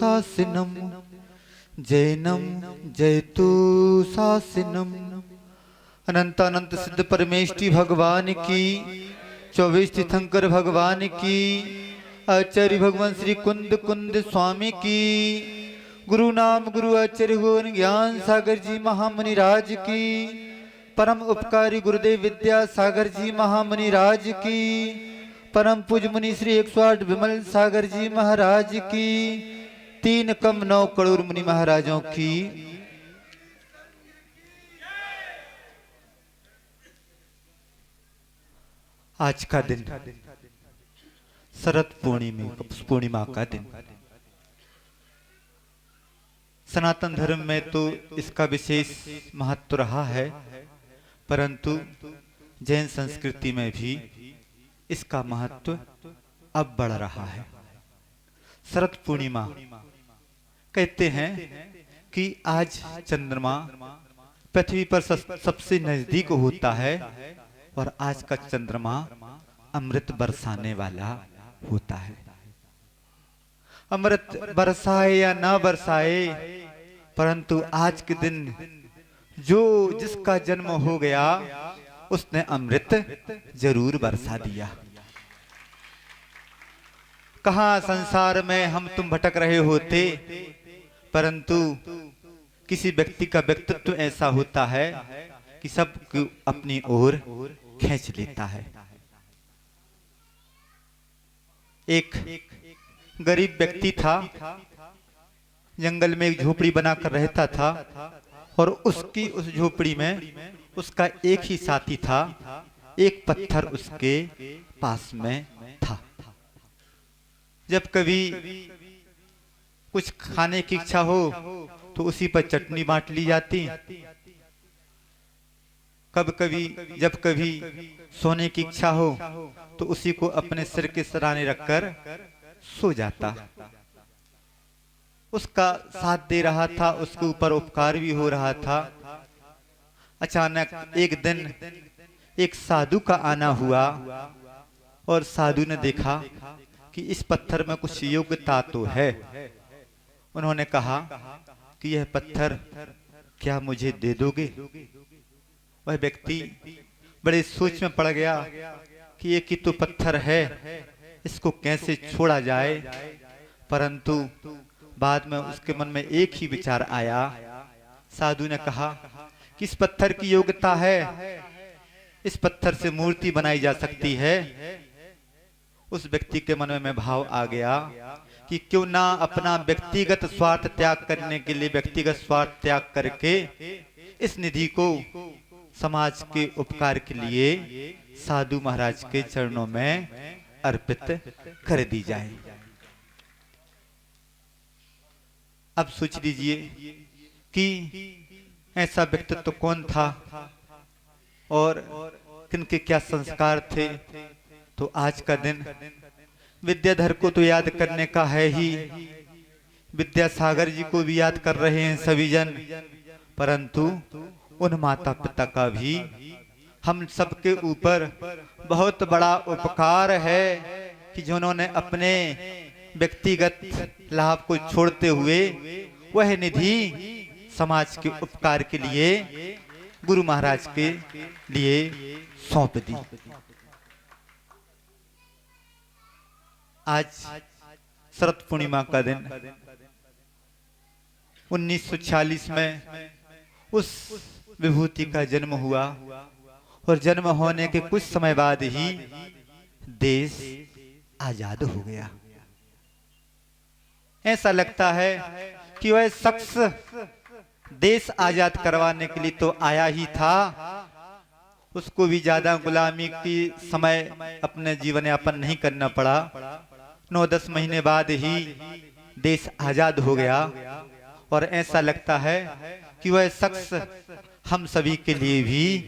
शासिनम जैनम जयतु शासिनम। अनंत अनंत सिद्ध परमेष्टि भगवान की, 24 तीर्थंकर भगवान की, आचार्य भगवान श्री कुंद कुंद स्वामी की, गुरु नाम गुरु आचार्य भगवान ज्ञान सागर जी महामुनि राज की, परम उपकारी गुरुदेव विद्या सागर जी महामुनि राज की, परम पूज मुनि श्री 108 विमल सागर जी महाराज की, 3 कम 9 करोड़ मुनि महाराजों की। आज का दिन शरद पूर्णिमा का दिन। सनातन धर्म में तो इसका विशेष महत्व रहा है, परंतु जैन संस्कृति में भी इसका महत्व अब बढ़ रहा है। शरद पूर्णिमा कहते हैं कि आज चंद्रमा पृथ्वी पर सबसे नजदीक होता है और आज का चंद्रमा अमृत बरसाने वाला होता है। अमृत बरसाए या ना बरसाए, परंतु आज के दिन जो जिसका जन्म हो गया उसने अमृत जरूर बरसा दिया। कहां संसार में हम तुम भटक रहे होते, परंतु किसी व्यक्ति का व्यक्तित्व ऐसा होता है कि सबको अपनी ओर खींच लेता है। एक गरीब व्यक्ति था, जंगल में एक झोपड़ी बनाकर रहता था और उसकी उस झोपड़ी में उसका एक ही साथी था। एक पत्थर उसके पास में था। जब कभी कुछ खाने की इच्छा हो तो उसी पर चटनी बांट ली जाती। जब कभी सोने की इच्छा हो तो उसी को अपने सिर के सराहने रखकर सो जाता। उसका साथ दे रहा था, उसके ऊपर उपकार भी हो रहा था। अचानक एक दिन एक साधु का आना हुआ और साधु ने देखा कि इस पत्थर में कुछ योग्यता तो है। उन्होंने कहा कि यह पत्थर क्या मुझे दे दोगे? वह व्यक्ति बड़े सोच में पड़ गया कि एक ही तो पत्थर है, इसको कैसे छोड़ा जाए। परंतु बाद में उसके मन में एक ही विचार आया। साधु ने कहा कि इस पत्थर की योग्यता है, इस पत्थर से मूर्ति बनाई जा सकती है। उस व्यक्ति के मन में भाव आ गया कि क्यों ना अपना व्यक्तिगत स्वार्थ त्याग करने के लिए, व्यक्तिगत स्वार्थ त्याग करके इस निधि को समाज के उपकार के लिए साधु महाराज के चरणों में अर्पित कर दी जाए। अब सोच लीजिए कि ऐसा व्यक्तित्व तो कौन था और किनके क्या संस्कार थे। तो आज का दिन विद्याधर को तो याद करने का है ही, विद्यासागर जी को भी याद कर रहे हैं सभी जन, परंतु उन माता पिता का भी हम सबके ऊपर बहुत बड़ा उपकार है कि जिन्होंने अपने व्यक्तिगत लाभ को छोड़ते हुए वह निधि समाज के उपकार के लिए गुरु महाराज के लिए सौंप दी। आज शरद पूर्णिमा का दिन 1946 में उस विभूति का जन्म हुआ और जन्म होने के कुछ समय बाद ही देश आजाद हो गया। ऐसा लगता है कि वह शख्स देश आजाद करवाने के लिए तो आया ही था, उसको भी ज्यादा गुलामी की समय अपने जीवन यापन नहीं करना पड़ा। 9-10 महीने बाद ही देश आजाद हो गया और ऐसा लगता है कि वह शख्स हम सभी के लिए भी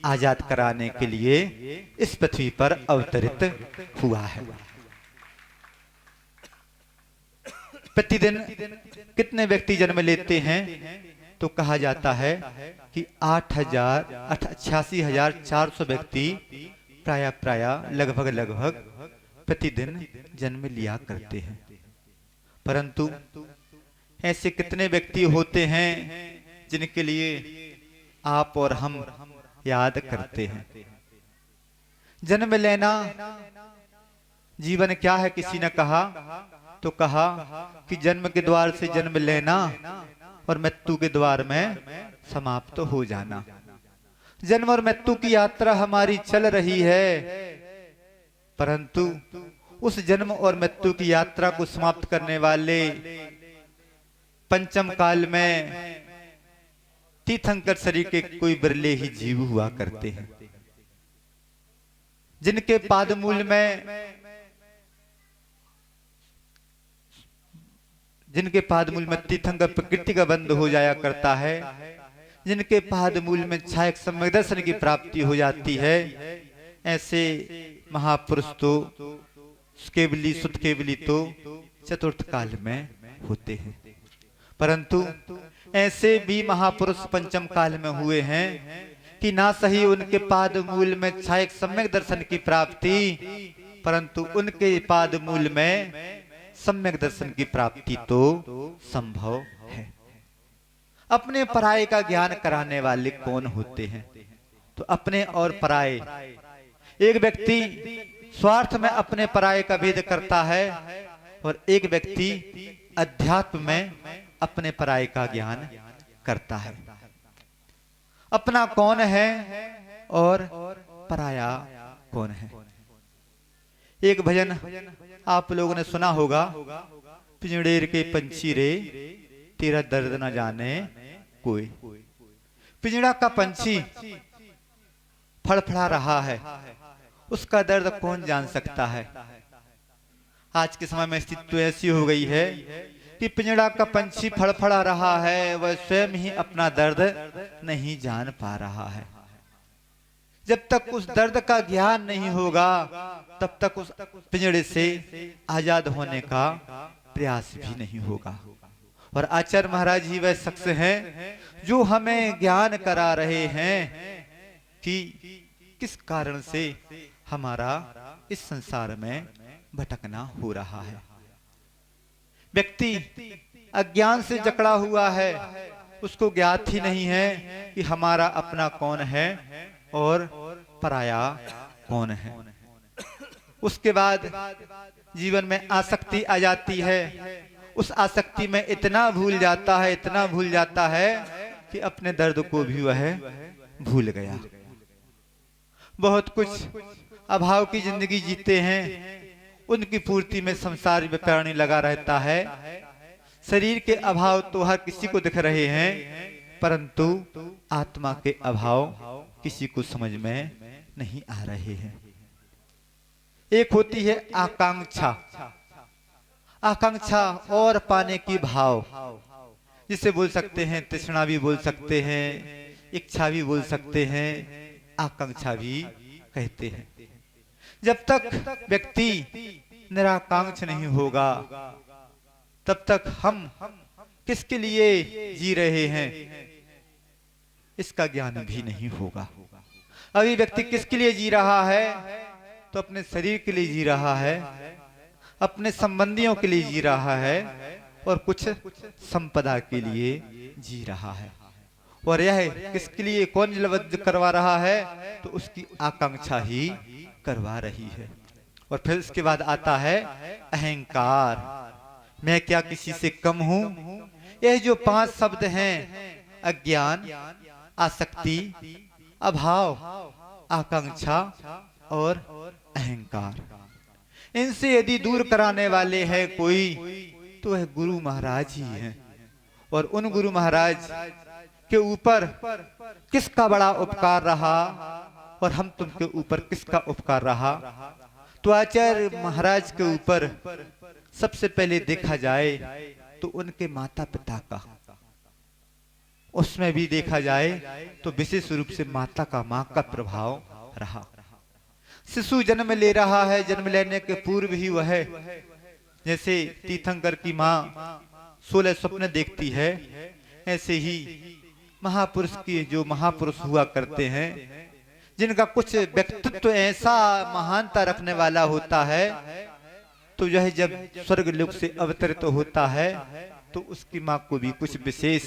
आजाद कराने के लिए इस पृथ्वी पर अवतरित हुआ है। प्रतिदिन कितने व्यक्ति जन्म लेते हैं? तो कहा जाता है कि 86,400 व्यक्ति प्राय लगभग प्रतिदिन जन्म लिया करते हैं। परंतु ऐसे कितने व्यक्ति होते हैं जिनके लिए आप और हम याद करते हैं। जन्म लेना जीवन क्या है, किसी ने कहा तो कहा कि जन्म के द्वार से जन्म लेना और मृत्यु के द्वार में समाप्त हो जाना। जन्म और मृत्यु की यात्रा हमारी चल रही है, परंतु उस जन्म और मृत्यु की यात्रा को समाप्त करने वाले पंचम काल में तीर्थंकर शरीर के कोई बिरले ही जीव हुआ करते हैं, जिनके पादमूल में तीर्थंकर प्रकृति का बंध हो जाया करता है, जिनके पादमूल में छायक सम्यक दर्शन की प्राप्ति हो जाती है। ऐसे महापुरुष तो केवली सुत केवली तो चतुर्थ काल में होते हैं, परंतु ऐसे भी महापुरुष पंचम काल में हुए हैं कि ना सही उनके पाद मूल में छायक सम्यक दर्शन की प्राप्ति, परंतु उनके पाद मूल में सम्यक दर्शन की प्राप्ति तो संभव है। अपने पराये का ज्ञान कराने वाले कौन होते हैं? तो अपने और पराये। एक व्यक्ति स्वार्थ में अपने पराये का भेद करता है और एक व्यक्ति अध्यात्म में अपने पराये का ज्ञान करता है। अपना कौन है और पराया कौन है? एक भजन आप लोगों ने सुना होगा, पिंजड़ेर के पंछी रे तेरा दर्द न जाने कोई। पिंजड़ा का पंछी फड़फड़ा रहा है, उसका दर्द कौन जान सकता है? आज के समय में स्थिति तो ऐसी हो गई है कि पिंजड़ा का पंछी फड़फड़ा रहा है, वह स्वयं ही अपना दर्द नहीं जान पा रहा है। जब तक उस दर्द का ज्ञान नहीं होगा तब तक उस पिंजड़े से आजाद होने का प्रयास भी नहीं होगा। और आचार्य महाराज जी वह शख्स हैं जो हमें ज्ञान करा रहे हैं कि किस कारण से हमारा इस संसार में भटकना हो रहा है। व्यक्ति अज्ञान से जकड़ा हुआ है, उसको ज्ञात ही नहीं है कि हमारा अपना कौन है और पराया कौन है। उसके बाद जीवन में आसक्ति आ जाती है, उस आसक्ति में इतना भूल जाता है कि अपने दर्द को भी वह भूल गया। बहुत कुछ अभाव की जिंदगी जीते हैं, उनकी पूर्ति में संसार में प्राणी लगा रहता है। शरीर के अभाव तो हर किसी को दिख रहे हैं, परंतु आत्मा के अभाव किसी को समझ में नहीं आ रहे हैं। एक होती है आकांक्षा, आकांक्षा और पाने की भाव, जिसे बोल सकते हैं तृष्णा भी बोल सकते हैं, इच्छा भी बोल सकते हैं, आकांक्षा भी कहते हैं। जब तक व्यक्ति निराकांक्ष नहीं होगा तब तक हम किसके लिए जी रहे हैं इसका ज्ञान भी नहीं होगा। अभी व्यक्ति किसके लिए जी रहा है? तो अपने शरीर के लिए जी रहा है, अपने संबंधियों के लिए जी रहा है और कुछ संपदा के लिए जी रहा है। और यह किसके लिए कौन जलबद्ध करवा रहा है? तो उसकी आकांक्षा ही करवा रही है। और फिर इसके बाद आता है अहंकार, मैं क्या किसी से कम हूं। यह जो 5 शब्द हैं, अज्ञान, आसक्ति, अभाव, आकांक्षा और अहंकार, इनसे यदि दूर कराने वाले हैं कोई तो वह गुरु महाराज ही हैं। और उन गुरु महाराज के ऊपर किसका बड़ा उपकार रहा और हम तुमके ऊपर किसका उपकार रहा? तो आचार्य महाराज के ऊपर सबसे पहले देखा जाए तो उनके माता पिता का, उसमें भी देखा जाए तो विशेष रूप से माता का, मां का प्रभाव रहा। शिशु जन्म ले रहा है, जन्म लेने के पूर्व ही वह, जैसे तीर्थंकर की मां 16 स्वप्न देखती है, ऐसे ही महापुरुष की जो महापुरुष हुआ करते हैं, जिनका कुछ व्यक्तित्व ऐसा महानता रखने वाला होता है, तो यह जब स्वर्ग लोक से अवतरित होता है तो उसकी माँ को भी कुछ विशेष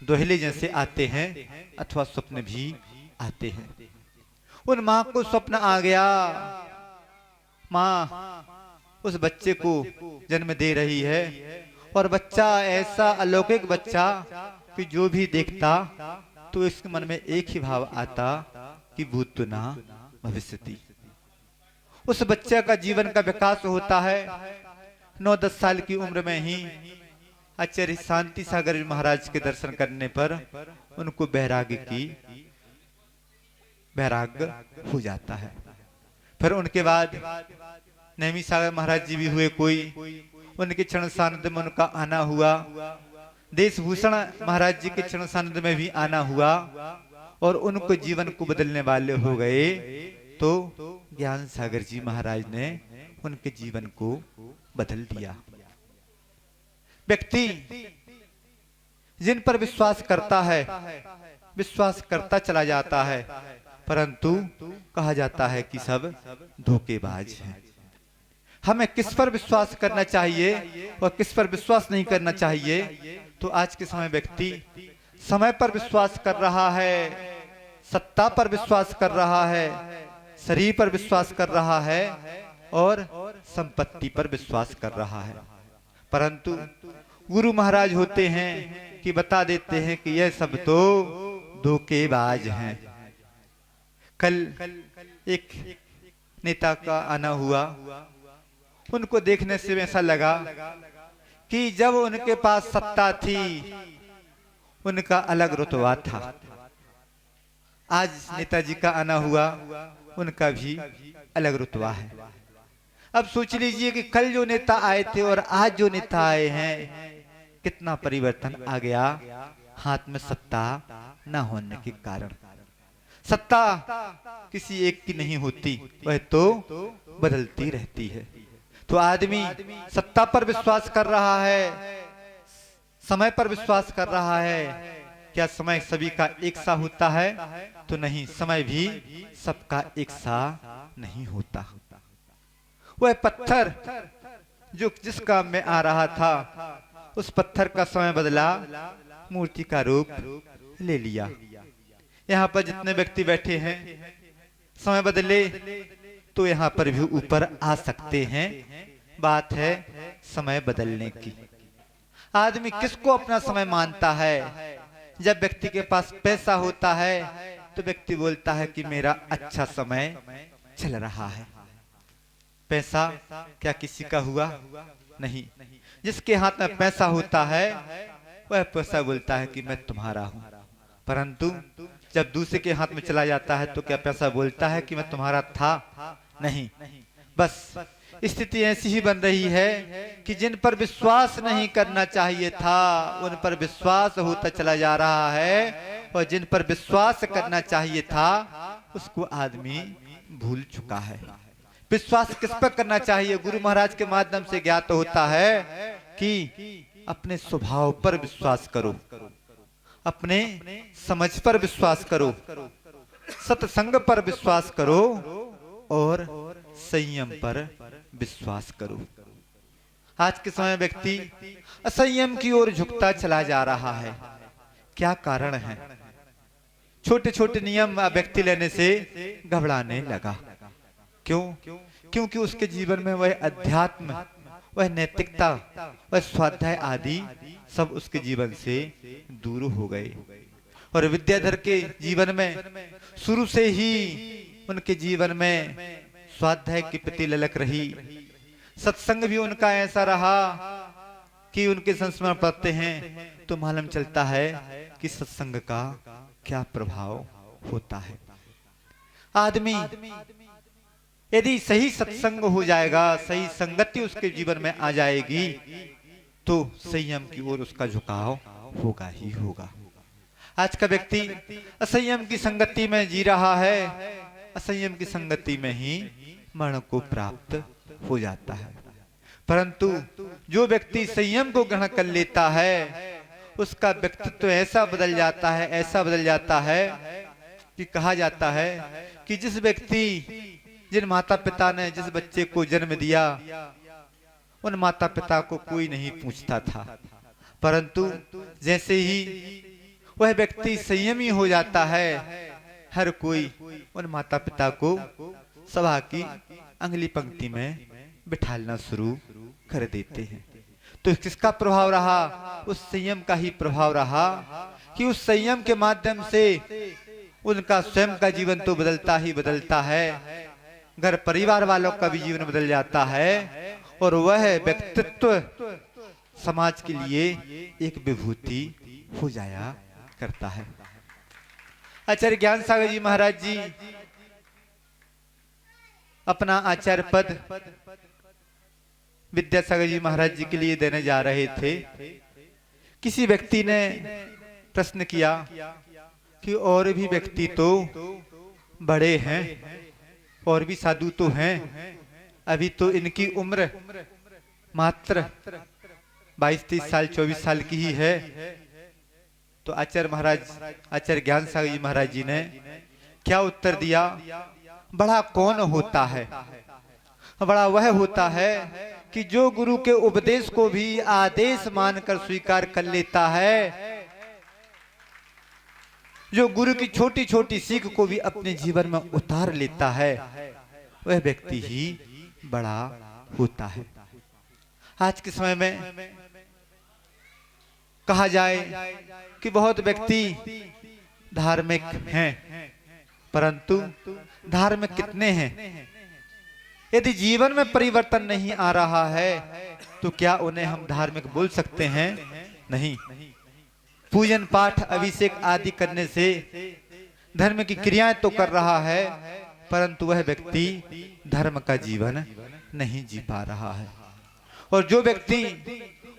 दोहले जैसे आते हैं अथवा स्वप्न भी आते हैं। उन माँ को स्वप्न आ गया, माँ उस बच्चे को जन्म दे रही है और बच्चा ऐसा अलौकिक बच्चा कि जो भी देखता तो इसके मन में एक ही भाव आता कि भूत ना भविष्यति। उस बच्चे का जीवन का विकास होता है। 9-10 साल की उम्र में ही आचार्य शांति सागर महाराज के दर्शन करने पर उनको वैराग्य हो जाता है। फिर उनके बाद नेमी सागर महाराज जी भी हुए, कोई उनके क्षण सानिध्य में उनका आना हुआ। देशभूषण महाराज जी के क्षण सानिध्य में भी आना हुआ और उनको जीवन को बदलने वाले हो गए। तो ज्ञान सागर जी महाराज ने उनके जीवन को बदल दिया। व्यक्ति जिन पर विश्वास करता है, विश्वास करता चला जाता है, परंतु कहा जाता है कि सब धोखेबाज हैं। हमें किस पर विश्वास करना चाहिए और किस पर विश्वास नहीं करना चाहिए? तो आज के समय व्यक्ति समय पर विश्वास कर रहा है, सत्ता पर विश्वास कर रहा है, शरीर पर विश्वास कर रहा है और संपत्ति पर विश्वास कर रहा है। परंतु गुरु महाराज होते हैं कि बता देते हैं कि यह सब तो धोखेबाज हैं। कल एक नेता का आना हुआ, उनको देखने से ऐसा लगा कि जब उनके पास सत्ता थी उनका अलग रुतबा था। आज नेताजी का आना हुआ, उनका भी अलग रुतबा है। अब सोच लीजिए कि कल जो नेता आए थे और आज जो नेता आए हैं, कितना परिवर्तन आ गया हाथ में सत्ता न होने के कारण। सत्ता किसी एक की नहीं होती, वह तो बदलती रहती है। तो आदमी सत्ता पर विश्वास कर रहा है, समय पर विश्वास कर रहा है। क्या समय सभी का एक सा होता है? तो नहीं, समय भी सबका एक सा नहीं होता। वह पत्थर जो जिस काम में आ रहा था, उस पत्थर का समय बदला, मूर्ति का रूप ले लिया। यहाँ पर जितने व्यक्ति बैठे हैं, समय बदले तो यहाँ पर भी ऊपर आ सकते हैं। बात है समय बदलने की। आदमी किसको अपना समय मानता है? जब व्यक्ति के पास पैसा होता है तो व्यक्ति बोलता है कि मेरा अच्छा समय चल रहा है। पैसा क्या किसी का हुआ? नहीं। जिसके हाथ में पैसा होता है वह पैसा बोलता है कि मैं तुम्हारा हूं। परंतु जब दूसरे के हाथ में चला जाता है तो क्या पैसा बोलता है कि मैं तुम्हारा था? नहीं। बस स्थिति ऐसी ही बन रही है कि जिन पर विश्वास नहीं करना चाहिए था उन पर विश्वास होता चला जा रहा है, और जिन पर विश्वास करना चाहिए था उसको आदमी भूल चुका है। विश्वास किस पर करना चाहिए? गुरु महाराज के माध्यम से ज्ञात होता है कि अपने स्वभाव पर विश्वास करो, अपने समझ पर विश्वास करो, सत्संग पर विश्वास करो और संयम पर विश्वास करो। आज के समय व्यक्ति असंयम की ओर झुकता चला जा रहा है। क्या कारण है? छोटे छोटे नियम व्यक्ति लेने से घबराने लगा। क्यों? क्योंकि उसके जीवन में वह अध्यात्म, वह नैतिकता, वह स्वाध्याय आदि सब उसके जीवन से दूर हो गए। और विद्याधर के जीवन में शुरू से ही उनके जीवन में स्वाध्याय के प्रति ललक रही। सत्संग भी उनका ऐसा रहा कि उनके संस्मरण पढ़ते हैं तो मालूम चलता है कि सत्संग का क्या प्रभाव होता है। आदमी यदि सही सत्संग हो जाएगा, सही संगति उसके जीवन में आ जाएगी, तो संयम की ओर उसका झुकाव होगा ही होगा। आज का व्यक्ति असंयम की संगति में जी रहा है, असंयम की संगति में ही मरण को प्राप्त हो जाता है। परंतु जो व्यक्ति संयम को ग्रहण कर लेता है उसका व्यक्तित्व तो ऐसा बदल जाता है, ऐसा बदल जाता है कि कहा जाता है कि जिस व्यक्ति, जिन माता पिता ने जिस बच्चे को जन्म दिया उन माता पिता को कोई नहीं पूछता था। परंतु जैसे ही वह व्यक्ति संयमी हो जाता है, हर कोई उन माता पिता को सभा की अगली पंक्ति में बिठालना शुरू कर देते हैं। तो किसका प्रभाव रहा? उस संयम का ही प्रभाव रहा कि उस संयम के माध्यम से उनका स्वयं का जीवन तो बदलता ही बदलता है, घर परिवार वालों का भी जीवन बदल जाता है और वह व्यक्तित्व समाज के लिए एक विभूति हो जाया करता है। आचार्य ज्ञान सागर जी महाराज जी अपना आचार्य पद विद्यासागर जी महाराज जी के लिए देने जा रहे थे। किसी व्यक्ति ने प्रश्न किया कि और भी व्यक्ति तो बड़े हैं, और भी साधु तो हैं, अभी तो इनकी उम्र मात्र 22-23 साल 24 साल की ही है। तो आचार्य ज्ञान सागर जी महाराज जी ने क्या उत्तर दिया? बड़ा कौन होता है? बड़ा वह होता है कि जो गुरु के उपदेश को भी आदेश मानकर स्वीकार कर लेता है, जो गुरु की छोटी छोटी सीख को भी अपने जीवन में उतार लेता है, वह व्यक्ति ही बड़ा होता है। आज के समय में कहा जाए कि बहुत व्यक्ति धार्मिक हैं, परंतु धार्मिक कितने हैं? यदि जीवन में परिवर्तन नहीं आ रहा है तो क्या उन्हें हम धार्मिक बोल सकते हैं? नहीं। पूजन पाठ अभिषेक आदि करने से धर्म की क्रियाएं तो कर रहा है, परंतु वह व्यक्ति धर्म का जीवन नहीं जी पा रहा है। और जो व्यक्ति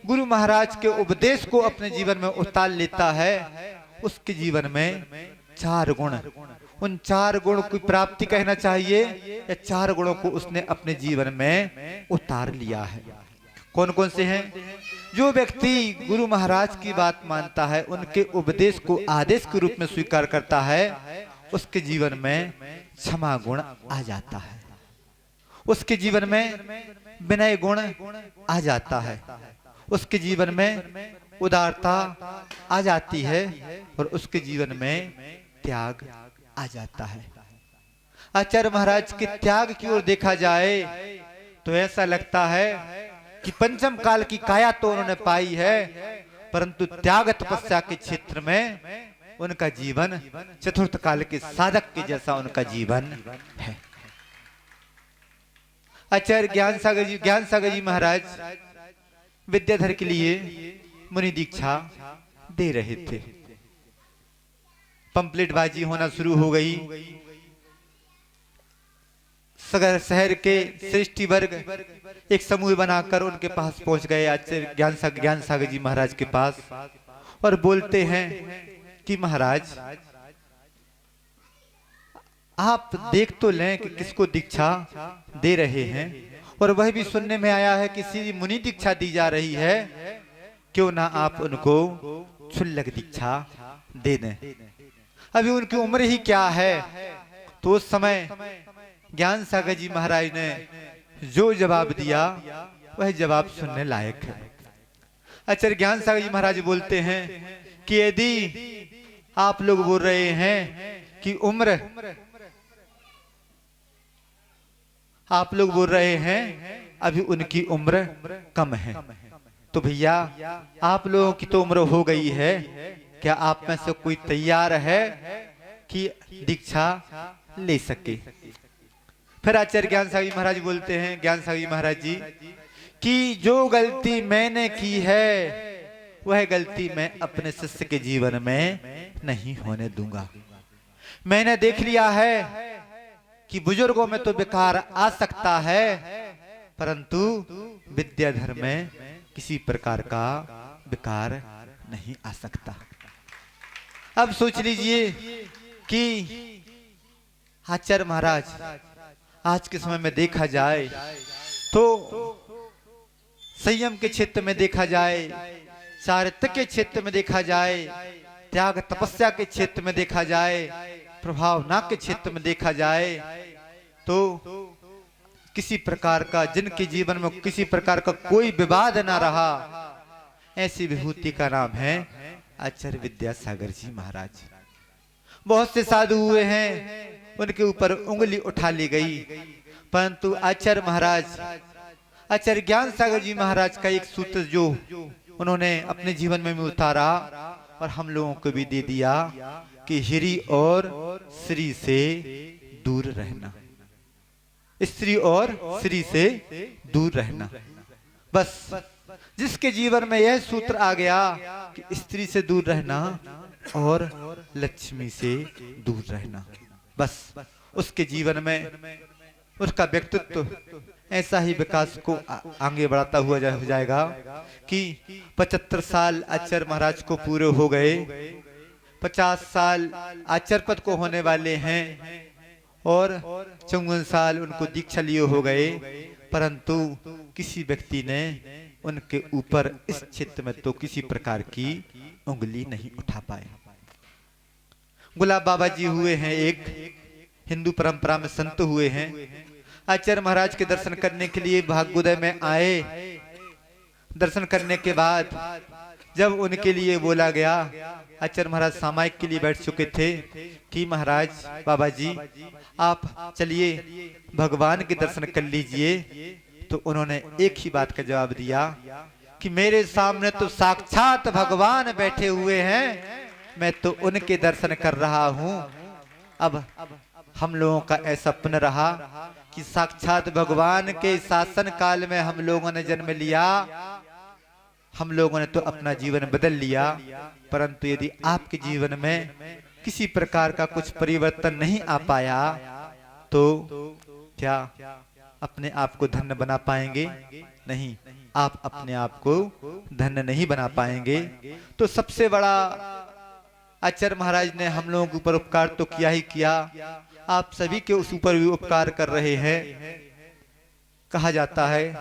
गुरु महाराज के उपदेश को अपने जीवन में उतार लेता है, उसके जीवन में 4 गुण, उन 4 गुण की प्राप्ति कहना चाहिए, या 4 गुणों को उसने अपने जीवन में उतार लिया है। कौन कौन से हैं? जो व्यक्ति गुरु महाराज की बात मानता है, उनके उपदेश को आदेश के रूप में स्वीकार करता है, उसके जीवन में क्षमा गुण आ जाता है, उसके जीवन में विनय गुण आ जाता है, उसके जीवन में उदारता आ जाती है और उसके जीवन में त्याग आ जाता है। आचार्य महाराज के त्याग की ओर देखा जाए तो ऐसा लगता है कि पंचम काल की काया तो उन्होंने पाई है, परंतु त्याग तपस्या के क्षेत्र में उनका जीवन चतुर्थ काल के साधक के जैसा उनका जीवन है। आचार्य ज्ञान सागर जी महाराज विद्याधर के लिए मुनि दीक्षा दे रहे थे। पंपलेटबाजी होना शुरू हो गई। शहर के श्रेष्ठी वर्ग एक समूह बनाकर उनके पास पहुंच गए, आचार्य ज्ञान सागर जी महाराज के पास, और बोलते हैं कि महाराज आप देख तो लें कि किसको दीक्षा दे रहे हैं, और वह भी सुनने में आया है किसी मुनि दीक्षा दी जा रही है, क्यों ना आप उनको क्षुल्लक दीक्षा दे दें। अभी उनकी उम्र ही क्या है। तो उस समय ज्ञान सागर जी महाराज ने जो जवाब दिया वह जवाब सुनने लायक है। आचार्य ज्ञान सागर जी महाराज बोलते हैं कि यदि आप लोग बोल रहे हैं कि उम्र, आप लोग बोल रहे हैं अभी उनकी उम्र कम है, तो भैया आप लोगों की तो उम्र हो गई है, क्या आप में से कोई तैयार है कि दीक्षा ले सके? फिर आचार्य ज्ञान सागर जी महाराज बोलते हैं, ज्ञान सागर जी महाराज जी, कि जो गलती मैंने की है वह गलती मैं अपने शिष्य के जीवन में नहीं होने दूंगा। मैंने देख लिया है कि बुजुर्गों में तो विकार आ सकता है, परंतु विद्याधर में किसी प्रकार का विकार नहीं आ सकता। अब सोच लीजिए कि आचार्य महाराज आज के समय में देखा जाए तो संयम के क्षेत्र में देखा जाए, चारित्र के क्षेत्र में देखा जाए, त्याग तपस्या के क्षेत्र में देखा जाए, प्रभावना के क्षेत्र में देखा जाए, तो किसी प्रकार का, जिनके जीवन में किसी प्रकार का कोई विवाद ना रहा, ऐसी विभूति का नाम है आचार्य विद्यासागर जी महाराज। बहुत से साधु हुए हैं, उनके ऊपर उंगली उठा ली गई, परंतु आचार्य महाराज, आचार्य ज्ञान सागर जी महाराज का एक सूत्र जो उन्होंने अपने जीवन में भी उतारा और हम लोगों को भी दे दिया कि हिरी और श्री से दूर रहना, स्त्री और श्री से दूर रहना। बस जिसके जीवन में यह सूत्र आ गया कि स्त्री से दूर रहना और लक्ष्मी से दूर रहना, बस उसके जीवन में उसका व्यक्तित्व ऐसा ही विकास को आगे बढ़ाता हुआ हो जाएगा कि 75 साल आचार्य महाराज को पूरे हो गए, 50 साल आचार्य पद को होने वाले हैं और 54 साल उनको दीक्षा लिए हो गए, परंतु किसी व्यक्ति ने उनके ऊपर इस क्षेत्र में तो किसी प्रकार की उंगली नहीं उठा पाए। गुलाब बाबा जी हुए हैं, एक हिंदू परंपरा में संत हुए हैं। आचार्य महाराज के दर्शन करने के लिए भाग्योदय में आए। दर्शन करने के बाद जब उनके लिए बोला गया, आचार्य महाराज सामायिक के लिए बैठ चुके थे कि महाराज बाबा जी आप चलिए भगवान के दर्शन कर लीजिए, तो उन्होंने एक ही बात का जवाब दिया कि मेरे सामने तो साक्षात भगवान बैठे हुए हैं, मैं तो उनके दर्शन कर रहा हूं। अब हम लोगों का ऐसा पुण्य रहा कि साक्षात भगवान के शासन काल में हम लोगों ने जन्म लिया, हम लोगों ने तो अपना जीवन बदल लिया, परंतु यदि आपके जीवन में किसी प्रकार का कुछ परिवर्तन नहीं आ पाया तो क्या अपने आप को धन्य बना पाएंगे? नहीं, आप अपने आप को धन्य नहीं बना पाएंगे। तो सबसे बड़ा आचार्य महाराज ने हम लोगों के ऊपर उपकार तो किया ही किया, आप सभी के उस ऊपर भी उपकार कर रहे हैं। कहा जाता है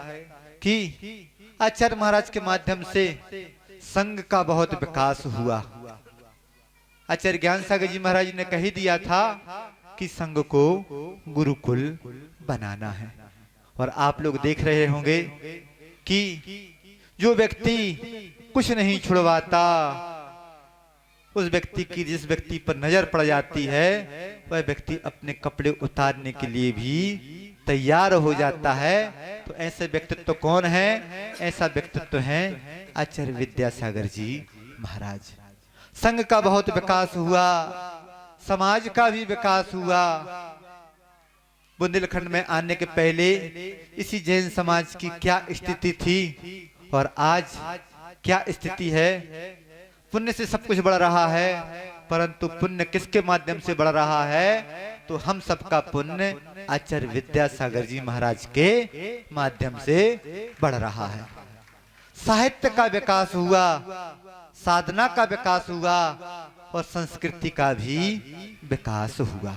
कि आचार्य महाराज के माध्यम से संघ का बहुत विकास हुआ। आचार्य ज्ञान सागर जी महाराज ने कह दिया था कि संघ को गुरुकुल बनाना है, और आप लोग देख रहे होंगे कि जो व्यक्ति कुछ नहीं छुड़वाता, उस व्यक्ति की जिस व्यक्ति पर नजर पड़ जाती है वह व्यक्ति अपने कपड़े उतारने के लिए भी तैयार हो जाता है। तो ऐसे व्यक्तित्व कौन है? ऐसा व्यक्तित्व है आचार्य विद्यासागर जी महाराज। संघ का बहुत विकास हुआ, समाज का भी विकास हुआ। बुंदेलखंड में आने के पहले इसी जैन समाज की क्या स्थिति थी और आज क्या स्थिति है? पुण्य से सब कुछ बढ़ रहा है, परंतु पुण्य किसके माध्यम से बढ़ रहा है? तो हम सबका पुण्य आचार्य विद्यासागर जी महाराज के माध्यम से बढ़ रहा है। साहित्य का विकास हुआ, साधना का विकास हुआ और संस्कृति का भी विकास हुआ।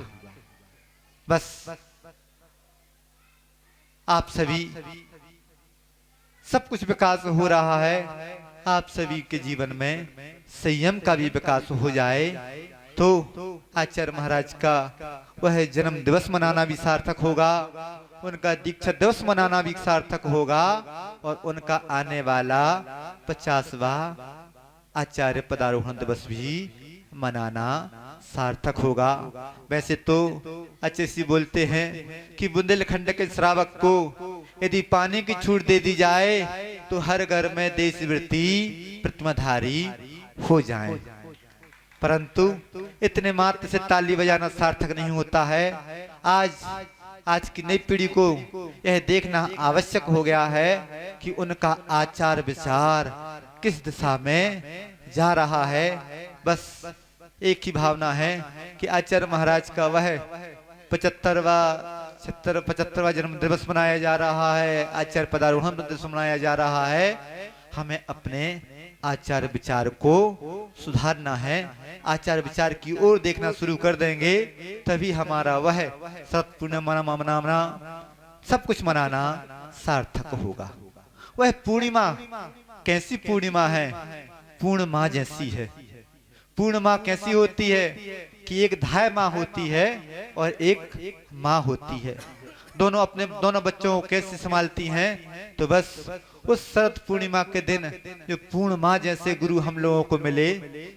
बस आप सभी, सब कुछ विकास हो रहा है। आप सभी के जीवन में संयम का भी विकास हो जाए तो आचार्य महाराज का वह जन्म दिवस मनाना भी सार्थक होगा, उनका दीक्षा दिवस मनाना भी सार्थक होगा और उनका आने वाला 50वां आचार्य पदारोहण दिवस भी मनाना सार्थक होगा। वैसे तो अच्छे बोलते हैं कि बुंदेलखंड के श्रावक को यदि पानी की छूट दे दी जाए तो हर घर में देशवृत्ति प्रतिमाधारी हो जाए, परंतु इतने मात्र से ताली बजाना सार्थक नहीं होता है। आज की नई पीढ़ी को यह देखना आवश्यक हो गया है कि उनका आचार विचार किस दिशा में जा रहा है। बस एक ही भावना है कि आचार्य महाराज का वह 75वां जन्म दिवस मनाया जा रहा है, आचार्य पदारोहण दिवस मनाया जा रहा है। हमें अपने आचार विचार को सुधारना है, आचार विचार की ओर देखना शुरू कर देंगे तभी हमारा वह सब पुण्य मनाना सब कुछ मनाना सार्थक होगा। वह पूर्णिमा कैसी पूर्णिमा है? पूर्णिमा जैसी है। पूर्णिमा कैसी होती है कि एक धाय माँ होती है और एक माँ होती है। दोनों बच्चों को कैसे संभालती हैं। तो बस उस शरद पूर्णिमा के दिन जो पूर्णिमा जैसे गुरु हम लोगों को मिले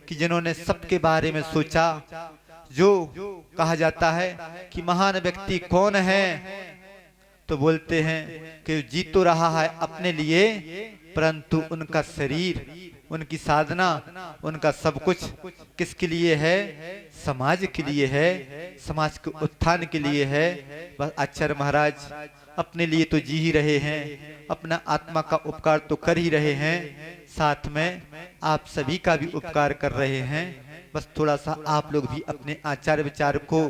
कि जिन्होंने सबके बारे में सोचा। जो कहा जाता है कि महान व्यक्ति कौन है, तो बोलते हैं कि जी तो रहा है अपने लिए, परंतु उनका शरीर, उनकी साधना, उनका सब कुछ किसके लिए है? समाज के लिए है, समाज के उत्थान के लिए है। बस आचार्य महाराज अपने लिए तो जी ही रहे हैं, अपना आत्मा का उपकार तो कर ही रहे हैं, साथ में आप सभी का भी उपकार कर रहे हैं। बस थोड़ा सा आप लोग भी अपने आचार विचार को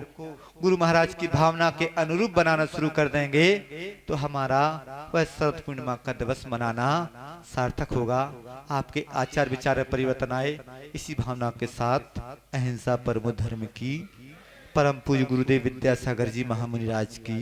गुरु महाराज की भावना के अनुरूप बनाना शुरू कर देंगे तो हमारा वह शरद पूर्णिमा का दिवस मनाना सार्थक होगा। आपके आचार विचार में परिवर्तन आए, इसी भावना के साथ अहिंसा परमो धर्म की परम पूज्य गुरुदेव विद्यासागर जी महामुनि राज की